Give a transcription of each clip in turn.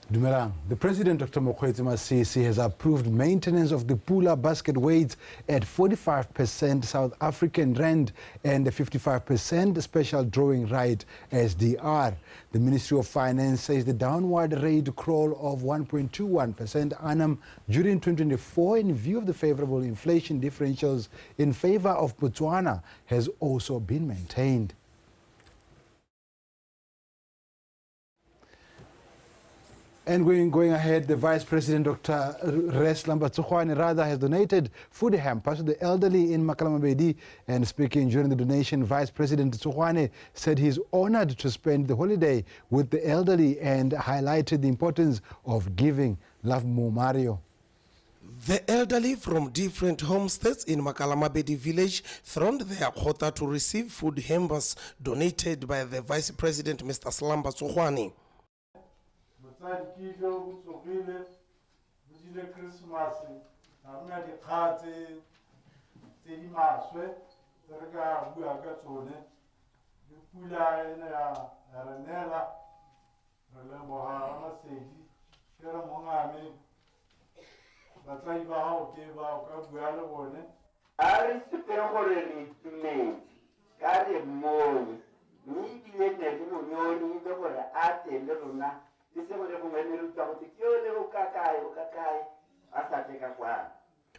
Dumelang. The President, Dr. Mokgweetsi Masisi, has approved maintenance of the Pula basket weights at 45% South African rand and a 55% special drawing right SDR. The Ministry of Finance says the downward rate crawl of 1.21% annum during 2024 in view of the favorable inflation differentials in favor of Botswana has also been maintained. And going ahead, the Vice President, Dr. Thulani has donated food hampers to the elderly in Makalamabedi. And speaking during the donation, Vice President Thulani said he's honored to spend the holiday with the elderly and highlighted the importance of giving. Love more, Mario. The elderly from different homesteads in Makalamabedi village thronged their quota to receive food hampers donated by the Vice President, Mr. Slamba Thulani.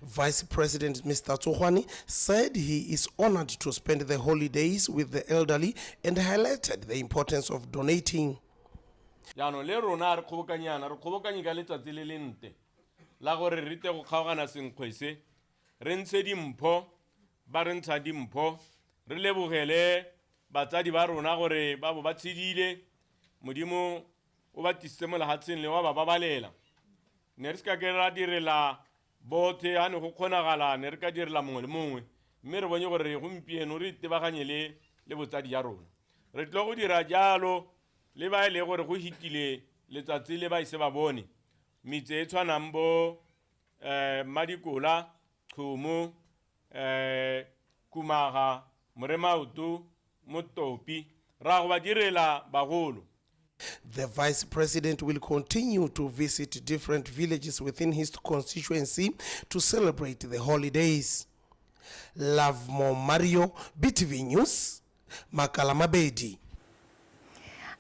Vice President Mr. Thulani said he is honored to spend the holidays with the elderly and highlighted the importance of donating. bote hane go khonagala ne re ka direla mongwe le mongwe mme re bone gore gompieno re itebaganyele le botsadi ya rona re tlo go dira jalo le ba ile gore go hitile letsatsi le ba ise ba bone mitse e tshwanang bo madikola khumo kumaga moremautu motopi ra go ba direla bagolo. The Vice President will continue to visit different villages within his constituency to celebrate the holidays. Love more Mario, BTV News, Makalamabedi.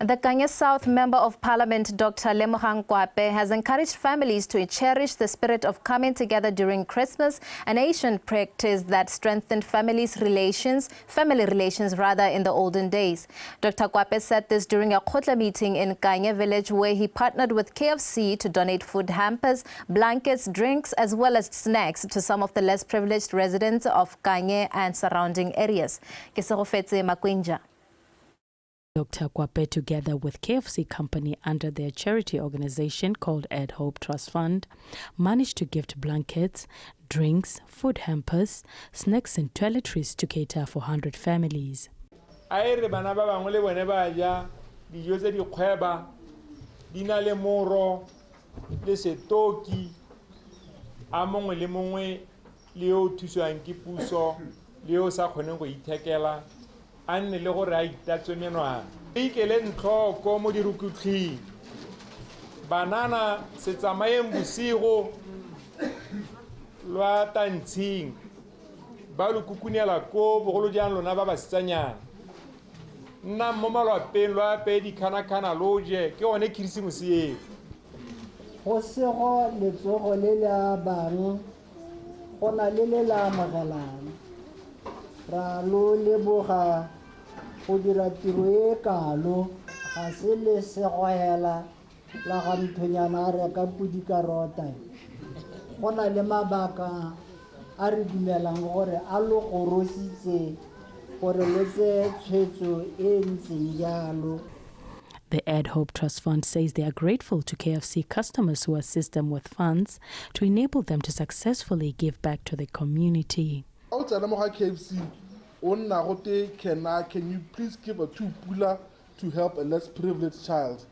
The Kanye South Member of Parliament, Dr. Lemogang Kwape, has encouraged families to cherish the spirit of coming together during Christmas, an ancient practice that strengthened family relations in the olden days. Dr. Kwape said this during a Khotla meeting in Kanye village where he partnered with KFC to donate food hampers, blankets, drinks, as well as snacks to some of the less privileged residents of Kanye and surrounding areas. Kesegofetse Makwinja. Dr. Kwape, together with KFC Company under their charity organization called Ed Hope Trust Fund, managed to gift blankets, drinks, food hampers, snacks and toiletries to cater for 100 families. Anne le gore a itatse menwana ikele ntlhoko mo dirukutling banana se tsamayeng bosigo lwa tantshing ba lo kukunela ko bogolo jang lona ba basetsanyana nna mo malwapeng lwa pedi kana loje ke one Christmas e go sego letsogo le la bang go na le la magalana ra lo leboga go dira tiro e kalo ga se le segoela la ga mthonyana re ka pudi karota go na le mabaka a re dumelang gore a lo gorositse gore le tse tshwetso e ntseng jalo. The Ed Hope Trust Fund says they are grateful to KFC customers who assist them with funds to enable them to successfully give back to the community. KFC, can you please give a 2 pula to help a less privileged child?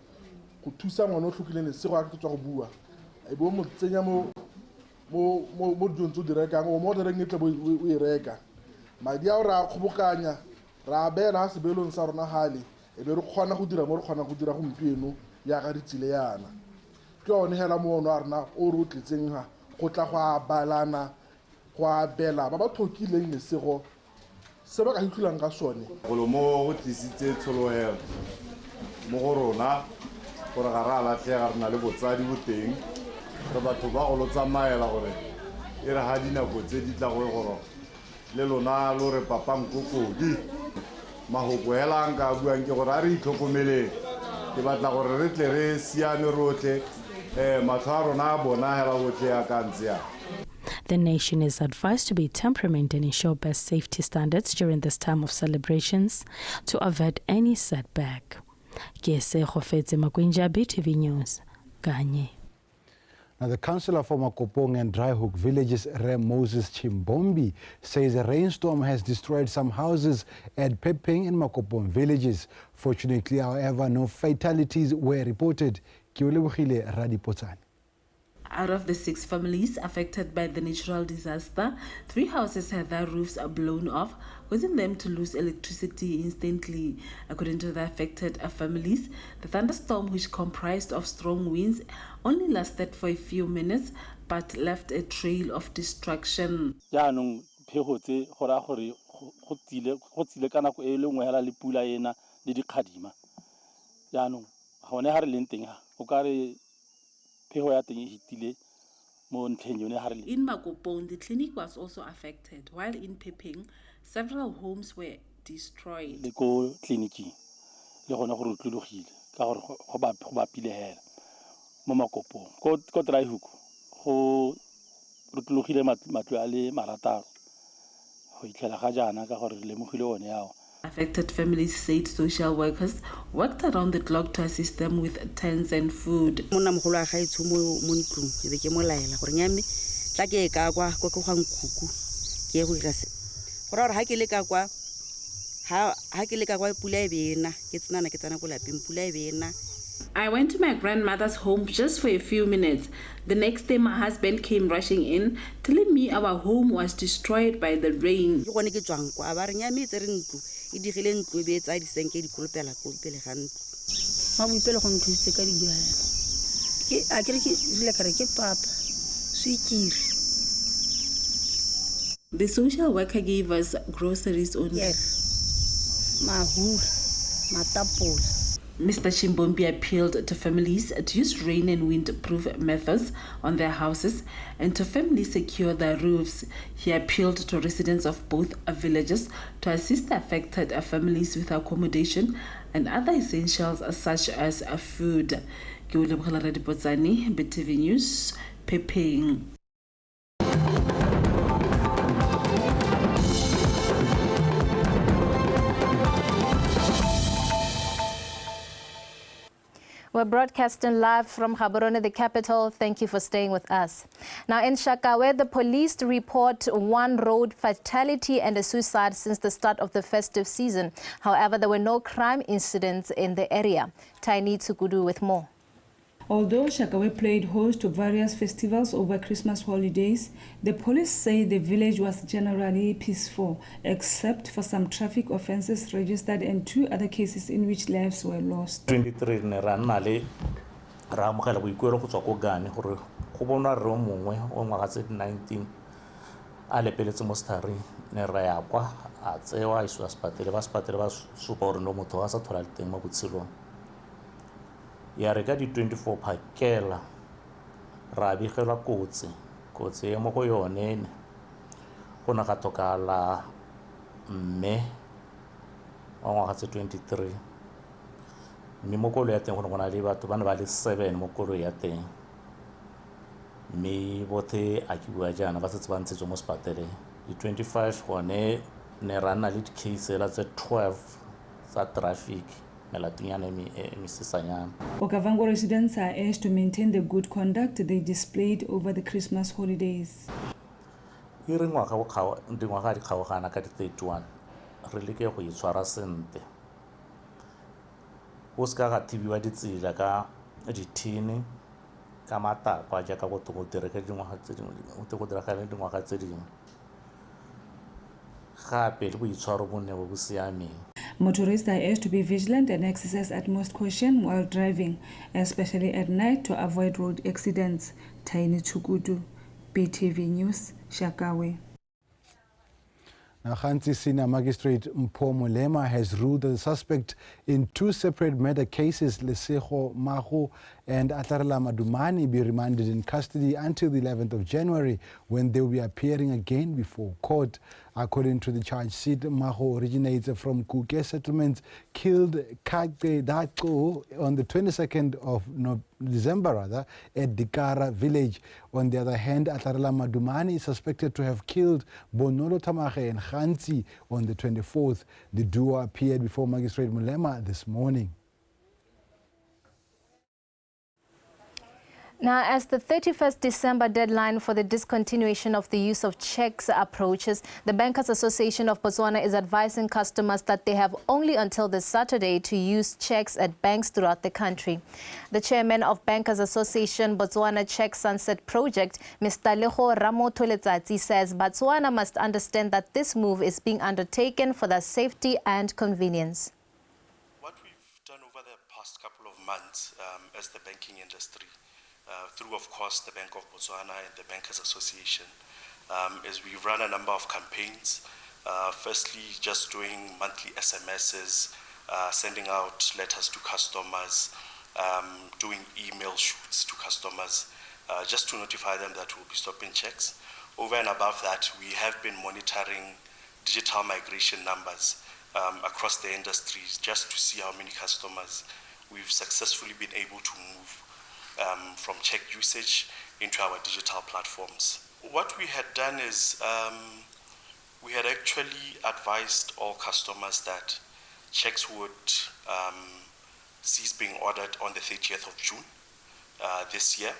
ke yone hela moono a rena o re o tletseng ga go tla go a balana go a bela ba ba thokileng lesego se ba ka hitlholang ka sone golo mo go tlisitse tshologelo mo go rona gore ga re a latlhega re na le botsadi bo teng re batho ba go lo tsamaela gore e re ga dinako tse di tla go gore le lona lo re papankokodi mahoko hela nka buang ke gore a re itlhokomeleng ke batla gore re tle re siame rotlhe matlho a rona a bona hela botlhe ya ka ntse ya. The nation is advised to be temperament and ensure best safety standards during this time of celebrations to avert any setback. Kese Khofetse Makwinja, BTV News, Kanye. Now, the councillor for Makopong and Dryhook villages, Rem Moses Chimombe, says a rainstorm has destroyed some houses at Pepeng and Makopong villages. Fortunately, however, no fatalities were reported. Out of the 6 families affected by the natural disaster, 3 houses had their roofs blown off, causing them to lose electricity instantly. According to the affected families, the thunderstorm, which comprised of strong winds, only lasted for a few minutes but left a trail of destruction. In Makopong, the clinic was also affected, while in Pepeng, several homes were destroyed. Affected families said social workers worked around the clock to assist them with tents and food. I went to my grandmother's home just for a few minutes. The next day, my husband came rushing in, telling me our home was destroyed by the rain. The social worker gave us groceries only. Mr. Chimombe appealed to families to use rain and wind-proof methods on their houses and to firmly secure their roofs. He appealed to residents of both villages to assist the affected families with accommodation and other essentials such as food. BTV News, Pepeng. We're broadcasting live from Gaborone, the capital. Thank you for staying with us. Now in Shakawe, the police report 1 road fatality and a suicide since the start of the festive season. However, there were no crime incidents in the area. Tiny Tsukudu with more. Although Shakawe played host to various festivals over Christmas holidays, the police say the village was generally peaceful, except for some traffic offences registered and 2 other cases in which lives were lost. 23 ne ra nna le ra amogela boikuelo go tswa ko Gane gore go bonwa re o mongwe o ngwaga tse 19 a lepeletse mo Starring ne ra ya kwa a tsewa isiwa sepatele ba supa gore no motho a sa thola le teng mo botshelong ya re ka di 24 phakela ra bigelwa kotsi e mo go yone go na ga tokala mme wa ngwaga tse 23 mme mo kolo ya teng go na le batho ba ne ba le 7 mo kolo ya teng mme bothe a ke bua jana ba setse ba ntse mo sepatele di 25 gone ne ra nna le di case la tse 12 tsa traffic. Okavango residents are urged to maintain the good conduct they displayed over the Christmas holidays. Re ngwaga di kgaogana ka di 31 re leke go itshwara sente o ska ga thibiwa ditsela ka dithini ka matapa jaaka go dire ka dingwaga tse dingwe o go dira ka dingwaga tse dingwe gape le boitshwaro bo ne bo siameng. Motorists are urged to be vigilant and exercise utmost caution while driving, especially at night, to avoid road accidents. Tiny Chukudu, BTV News, Shakawe. Khanzi Senior Magistrate Mpho Molema has ruled that the suspect in 2 separate murder cases, Lesego Mago and Atlarela Madumani, be remanded in custody until the 11th of January, when they will be appearing again before court. According to the charge sheet, Mago originates from Kuke settlement, killed Kagbe Dako on the 22nd of December at Dikara village. On the other hand, Atlarela Madumani is suspected to have killed Bonolo Tamahe and Khanzi on the 24th. The duo appeared before Magistrate Molema this morning. Now, as the 31st December deadline for the discontinuation of the use of cheques approaches, the Bankers Association of Botswana is advising customers that they have only until this Saturday to use cheques at banks throughout the country. The chairman of Bankers Association Botswana Cheque Sunset Project, Mr. Leho Ramotoletsatsi, says Botswana must understand that this move is being undertaken for their safety and convenience. What we've done over the past couple of months as the banking industry, through, of course, the Bank of Botswana and the Bankers Association, is we run a number of campaigns. Firstly, just doing monthly SMSs, sending out letters to customers, doing email shoots to customers, just to notify them that we'll be stopping checks. Over and above that, we have been monitoring digital migration numbers across the industries, just to see how many customers we've successfully been able to move from check usage into our digital platforms. What we had done is we had actually advised all customers that checks would cease being ordered on the 30th of June this year.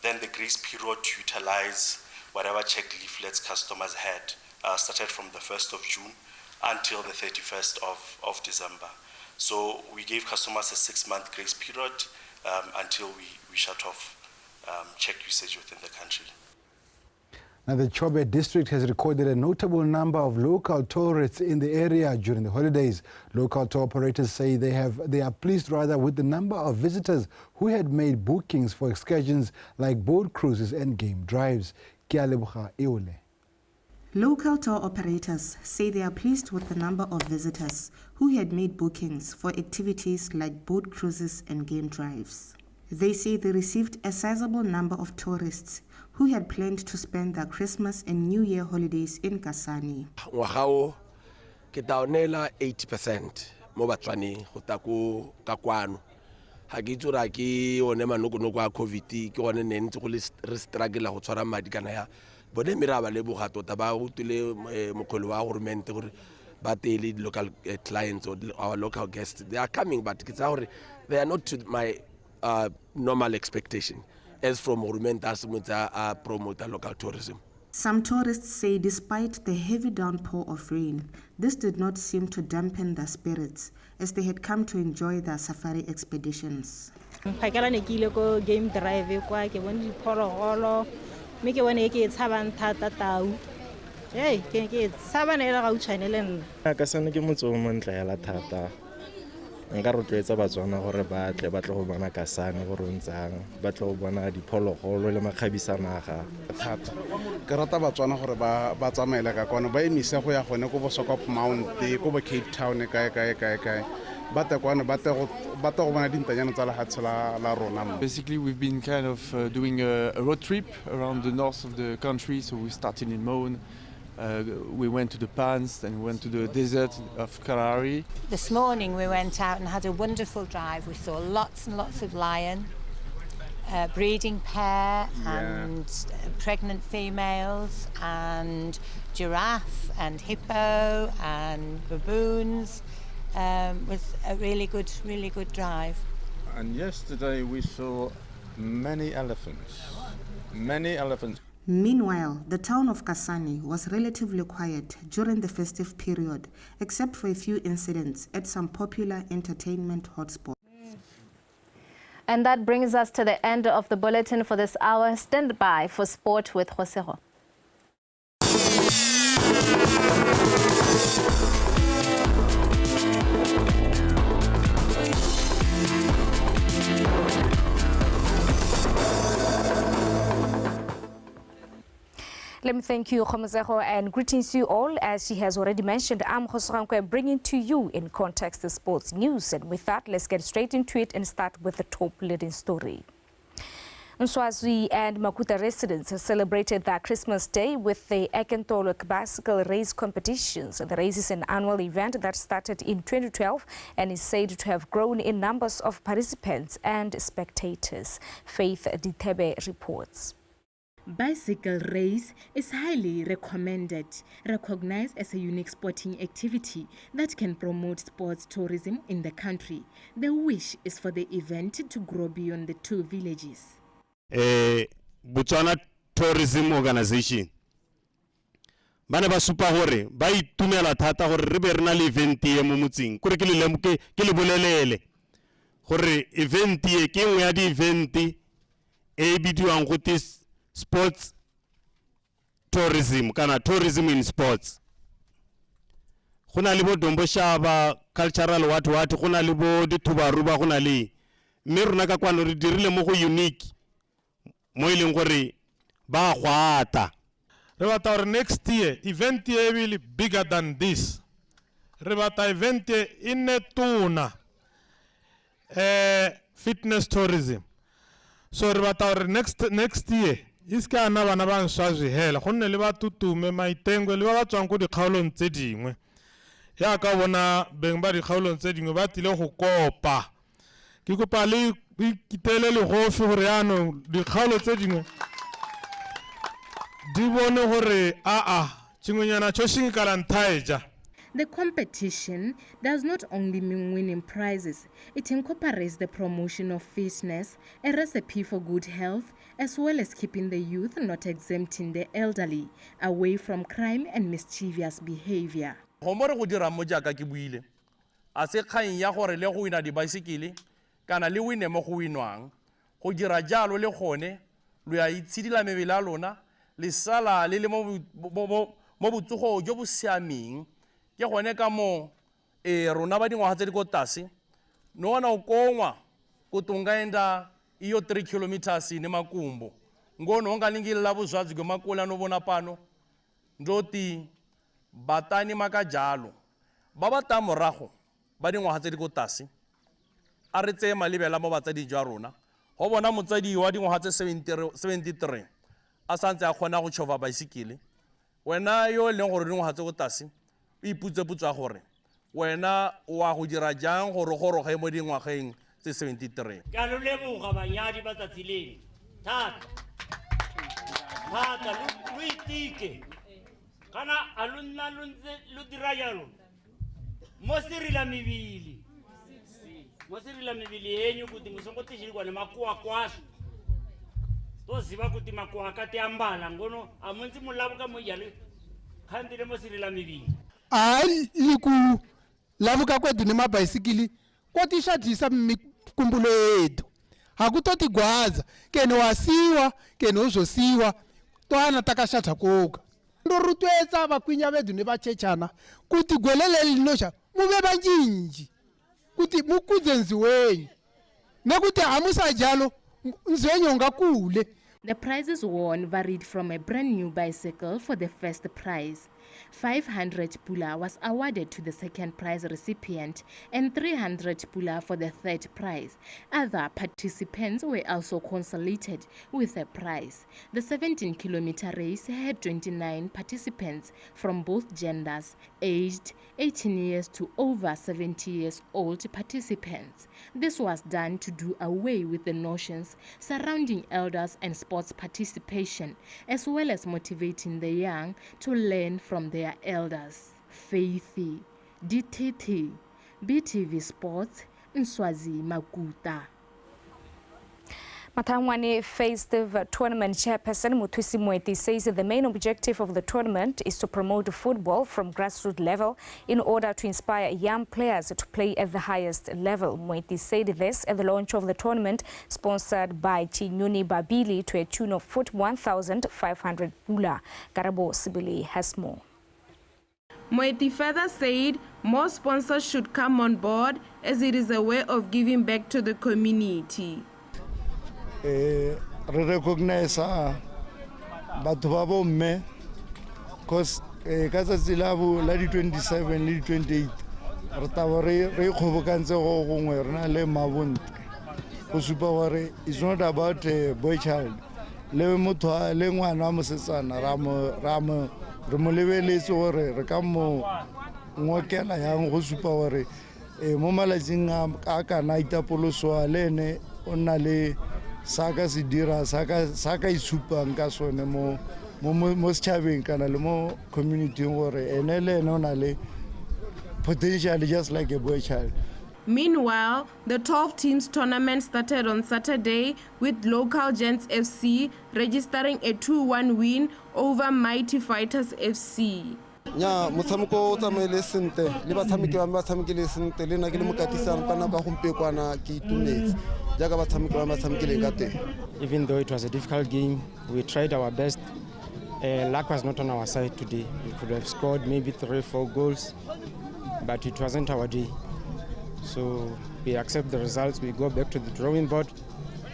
Then the grace period to utilize whatever check leaflets customers had started from the 1st of June until the 31st of December. So we gave customers a 6-month grace period until we shut off check usage within the country. Now, the Chobe district has recorded a notable number of local tourists in the area during the holidays. Local tour operators say they are pleased with the number of visitors who had made bookings for excursions like boat cruises and game drives. Local tour operators say they are pleased with the number of visitors who had made bookings for activities like boat cruises and game drives. They say they received a sizable number of tourists who had planned to spend their Christmas and New Year holidays in Kasane. Ngwagao ke taonela 80% mo batswaneng go ta ko ka kwano. Ha ke tsora ke one manoko a COVID ke one ne ntse go le re struggle go tshwara madi kana ya bone mera ba leboga tota ba utile mokgolo wa government gore ba tele local clients or our local guests. They are coming, but they are not to my normal expectation as from government as promote local tourism. Some tourists say despite the heavy downpour of rain, this did not seem to dampen their spirits as they had come to enjoy their safari expeditions. Game drive kwa ke bone diphologolo me ke bone ke tshabang thata tau ke tshabana ela ga utshwane le nna ka sane ke motso mo ntlaela thata nka rotloetsa batswana gore ba tle go bona Kasane go rontsang ba tle go bona diphologolo le makgabisanaga thata ke rata batswana gore ba tsamaela ka kwana ba emise go ya gone go Bosokop Mount go bo Cape Town kae Basically, we've been kind of doing a road trip around the north of the country. So we started in Maun, we went to the Pans, then we went to the desert of Kalahari. This morning we went out and had a wonderful drive. We saw lots and lots of lion, breeding pair and pregnant females, and giraffe and hippo and baboons. Was a really good drive. And yesterday we saw many elephants. Meanwhile, the town of Kasane was relatively quiet during the festive period, except for a few incidents at some popular entertainment hotspots. And that brings us to the end of the bulletin for this hour. Stand by for sport with Josero. Let me thank you, Khomozeho, and greetings to you all. As she has already mentioned, I'm Khosorankwe, bringing to you in context the sports news. And with that, let's get straight into it and start with the top leading story. Nswazi and Makuta residents have celebrated their Christmas Day with the Ekentolo bicycle race competitions. The race is an annual event that started in 2012 and is said to have grown in numbers of participants and spectators. Faith Ditebe reports. Bicycle race is highly recommended, recognized as a unique sporting activity that can promote sports tourism in the country. The wish is for the event to grow beyond the two villages. BOTSWANA Tourism Organization bana ba supa hore ba itumela thata hore re be rena le event e mo motseng kore ke le lemoke ke le bolelele hore event e ke nngwe ya di event e bidiwang go sports tourism kana tourism in sports. Gona le bo Dombo Shaba cultural what gona le bo Dithubaruba gona le mme rona ka kwano re dirile mo go unique mo ileng gore ba gwata re batla gore next year event e will be bigger than this. Re batla event e ne tona fitness tourism, so re batla gore next year iska na bana ba Nswazi hela gonne le ba tutume maitengo le ba tswang go dikgaolong tse dingwe ya ka bona beng ba dikgaolong tse dingwe ba tile go kopa ke kopa le kitele le gofe gore ano dikgaolo tse dingwe di bone gore tshingonyana tso sing kala nthaeja. The competition does not only mean winning prizes, it incorporates the promotion of fitness, a recipe for good health, as well as keeping the youth, not exempting the elderly, away from crime and mischievous behavior. Gomore go dira mo jaaka ke buile a se kgang ya gore le go wina di bicycle kana le wine mo go winwang go dira jalo le gone lo ya itshidila mebele a lona le sala le mo botsogo jo bo siameng ke gone ka mo rona ba dingwaga tse di ko tase no wana o kongwa go tungaenda iyo 3 kilometers ne makumbo ngono ngalingila buzwazi go makola no bona pano ndoti batani makajalo ba bata morago ba dingwaga tse di ko tase a re tse malebela mo batsadi jwa rona go bona motsadi wa dingwaga tse 73 a santse a khona go tshova bicycle wena yo leng gore dingwaga tse go tase iputse putswa gore wena wa go dira jang gore goroge mo dingwageng tse 73. Ka lo leboga banyadi ba tsatsile thata lo itike kana alunna lo dira jalo mo sirila mebili yenyu kuti musongo tishirikwa ne makuwa kwaso to ziva kuti makuwa kati ambala ngono amunzi mulabuka mo yale khandile mo sirila mebili liku lavuka kwedu ni mabayisikili kotishadisa mikumbulo yetu hakutoti gwaza kene wasiwa kene uzosiwa twana takashatha koka ndorutwetsa bakwinya bedu ne bachechana kuti gwelele linosha mube banjinji kuti mukudze nziwenyu nekuti hamusa jalo nziwenyu ngakule. The prizes won varied from a brand new bicycle for the first prize. 500 pula was awarded to the second prize recipient and 300 pula for the third prize. Other participants were also consolated with a prize. The 17-kilometer race had 29 participants from both genders, aged 18 years to over 70 years old participants. This was done to do away with the notions surrounding elders and sports participation, as well as motivating the young to learn from their elders. Faithy, DTT, BTV Sports, Nswazi Makuta. Matangwane Festive Tournament Chairperson Muthusi Mweti says the main objective of the tournament is to promote football from grassroots level in order to inspire young players to play at the highest level. Mweti said this at the launch of the tournament sponsored by Chinyuni Babili to a tune of 41,500 pula. Karabo Sibili has more. Mweti further said more sponsors should come on board as it is a way of giving back to the community. Recognize batho ba bo mme cause ka tsatsi la di 27 le di 28 re taba re ikgobokantse go gongwe re na le mabonte go supa gore it's not about a boy child le motho le ngwana wa mosetsana re mo lebeletse gore re ka mo ngokela yang go supa gore mo malatsing a kana itapolosoa le ene o nna le saka se dira saka isupang ka sone mo setšhabeng kana le mo community gore ene le ene o na le potential just like a boy child. Meanwhile, the 12 teams tournament started on Saturday with local Gents FC registering a 2-1 win over Mighty Fighters FC. nya motshameko o tsamaile sente le batshameki ba batshamekile sente le nna ke le mokatisang ka nako gompekwana ke itumetse jaaka batshameki ba batshamekileng ka teng. Even though it was a difficult game, we tried our best. Luck was not on our side today. We could have scored maybe 3-4 goals, but it wasn't our day. So we accept the results, we go back to the drawing board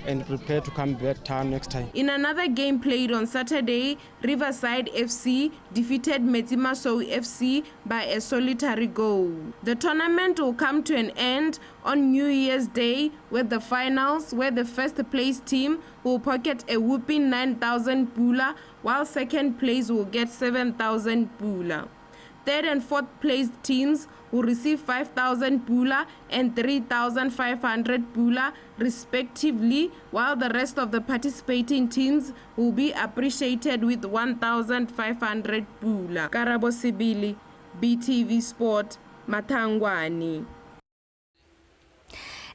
and prepare to come back town next time. In another game played on Saturday, Riverside FC defeated Metsimasou FC by a solitary goal. The tournament will come to an end on New Year's Day with the finals, where the first place team will pocket a whooping 9,000 pula, while second place will get 7,000 pula. Third and fourth place teams will receive 5,000 pula and 3,500 pula respectively, while the rest of the participating teams will be appreciated with 1,500 pula. Karabo Sibili, BTV Sport, Matangwani.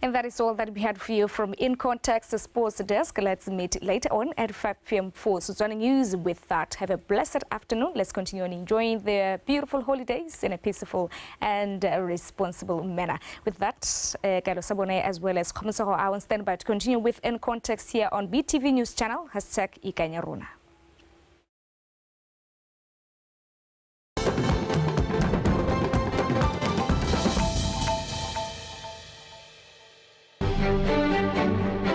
And that is all that we had for you from In Context, the Sports Desk. Let's meet later on at 5 p.m. for Setswana News. With that, have a blessed afternoon. Let's continue on enjoying the beautiful holidays in a peaceful and responsible manner. With that, Siyabonga as well as Komisaro are on standby to continue with In Context here on BTV News channel, #Ikanyaruna.